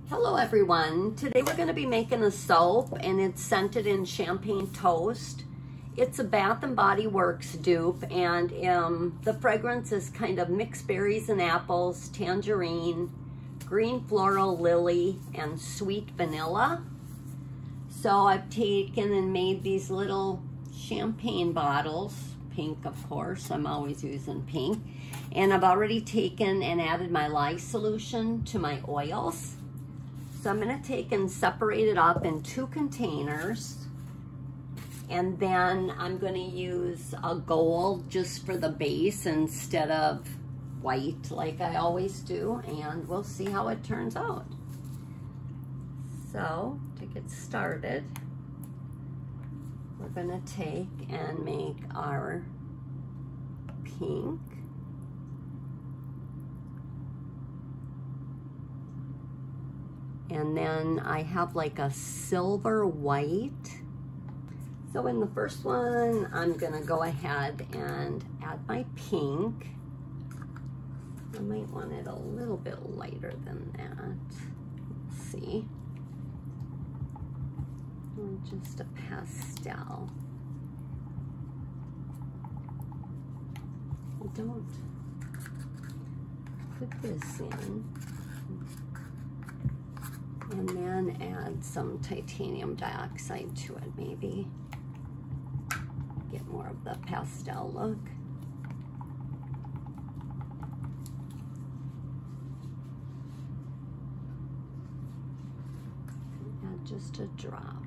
Hello everyone. Today we're going to be making a soap and it's scented in Champagne Toast. It's a Bath & Body Works dupe and the fragrance is kind of mixed berries and apples, tangerine, green floral lily, and sweet vanilla. So I've taken and made these little champagne bottles, pink of course, I'm always using pink. And I've already taken and added my lye solution to my oils. So I'm going to take and separate it up in 2 containers. And then I'm going to use a gold just for the base instead of white like I always do. And we'll see how it turns out. So to get started, we're going to take and make our pink. And then I have like a silver white. So in the first one, I'm gonna go ahead and add my pink. I might want it a little bit lighter than that. Let's see. Or just a pastel. I don't put this in. And then add some titanium dioxide to it, maybe. Get more of the pastel look. Add just a drop.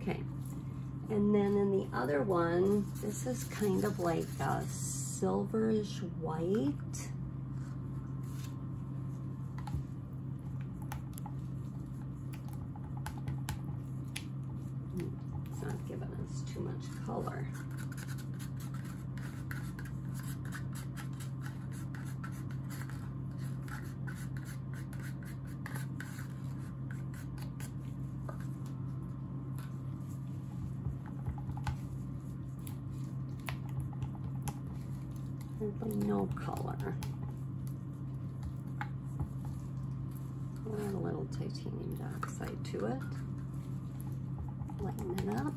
Okay, and then in the other one, this is kind of like a silverish white. It's not giving us too much color. No color. Add a little titanium dioxide to it. Lighten it up.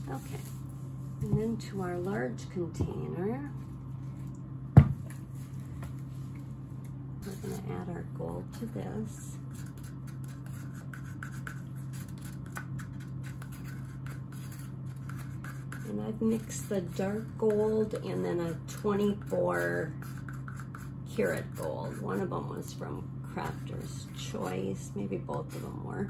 Okay, and then to our large container, we're going to add our gold to this. And I've mixed the dark gold and then a 24 karat gold. One of them was from Crafter's Choice. Maybe both of them were.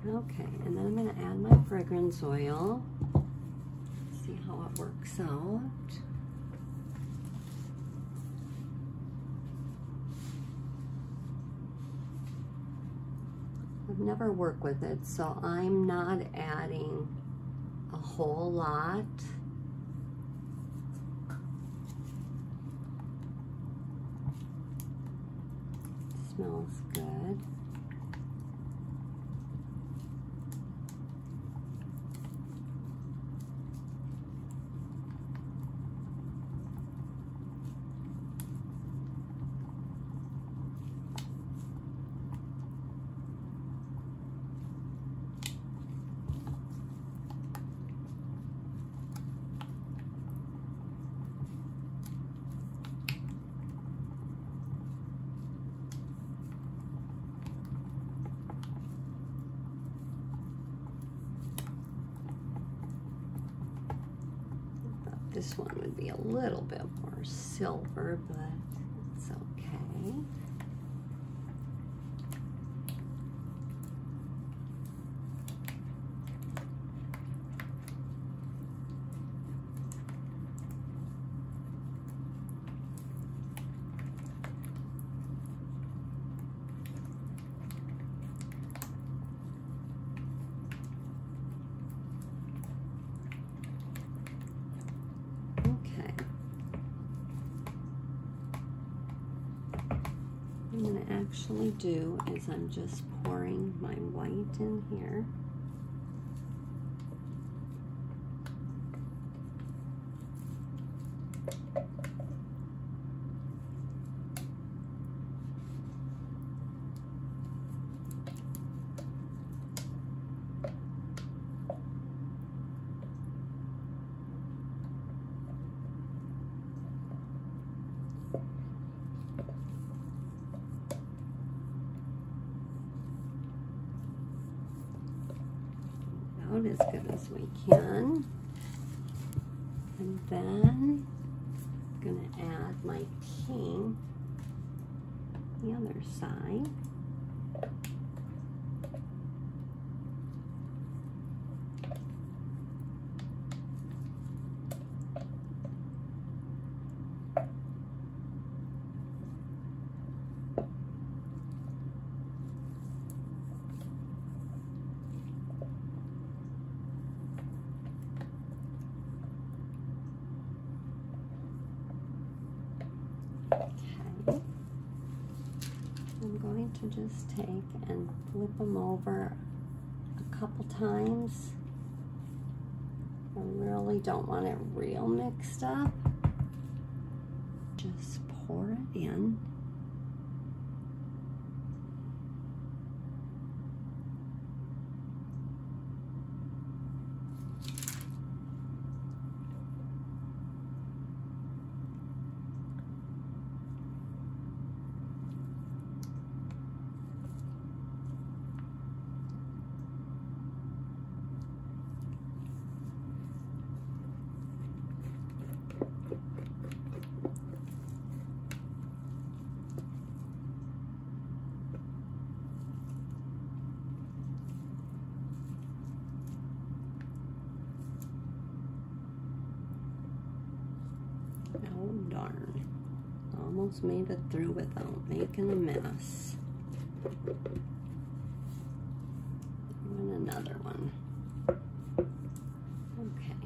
Okay, and then I'm going to add my fragrance oil. See how it works out. I've never worked with it, so I'm not adding a whole lot. Smells good. This one would be a little bit more silver, but it's okay. What I'm going to actually do is I'm just pouring my white in here. As good as we can, and then I'm going to add my pink the other side. Okay, I'm going to just take and flip them over a couple times. I really don't want it real mixed up. Just pour it in. Oh darn, almost made it through without making a mess. And another one. Okay.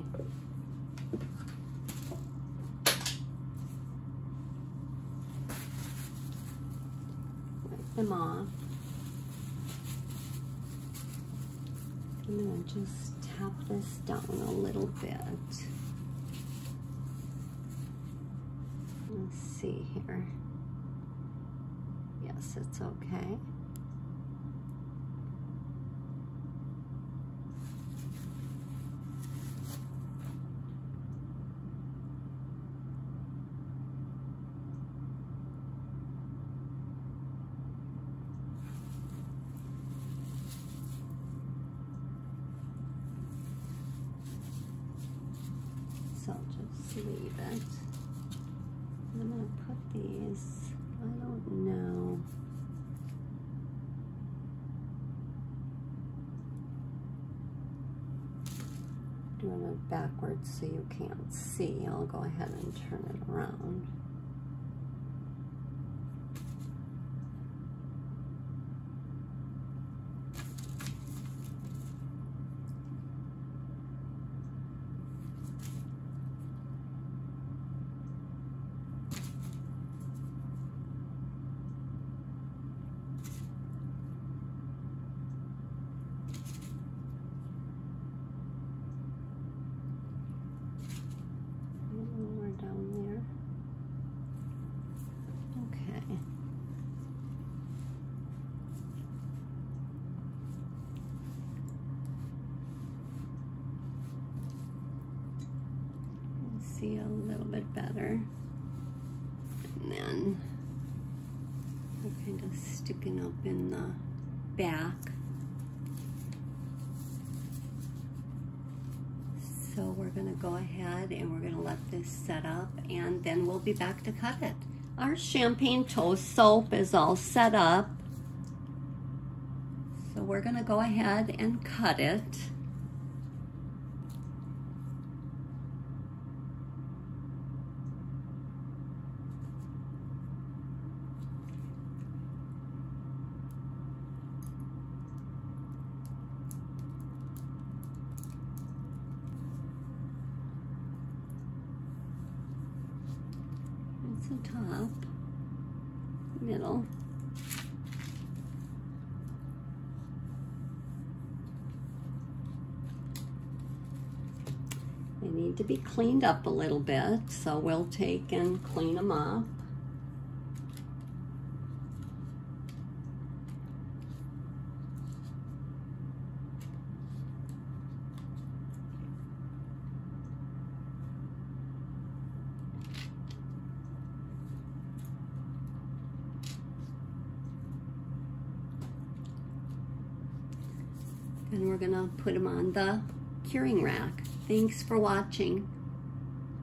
Wipe them off. I'm going to just tap this down a little bit. Let's see here. Yes, it's okay. So I'll just leave it. I'm gonna put these, I don't know. Doing it backwards so you can't see. I'll go ahead and turn it around. See a little bit better, and then they're kind of sticking up in the back. So So we're going to go ahead and we're going to let this set up, and then we'll be back to cut it. Our champagne toast soap is all set up. So we're going to go ahead and cut it. The top, middle, they need to be cleaned up a little bit, so we'll take and clean them up. And we're gonna put them on the curing rack. Thanks for watching.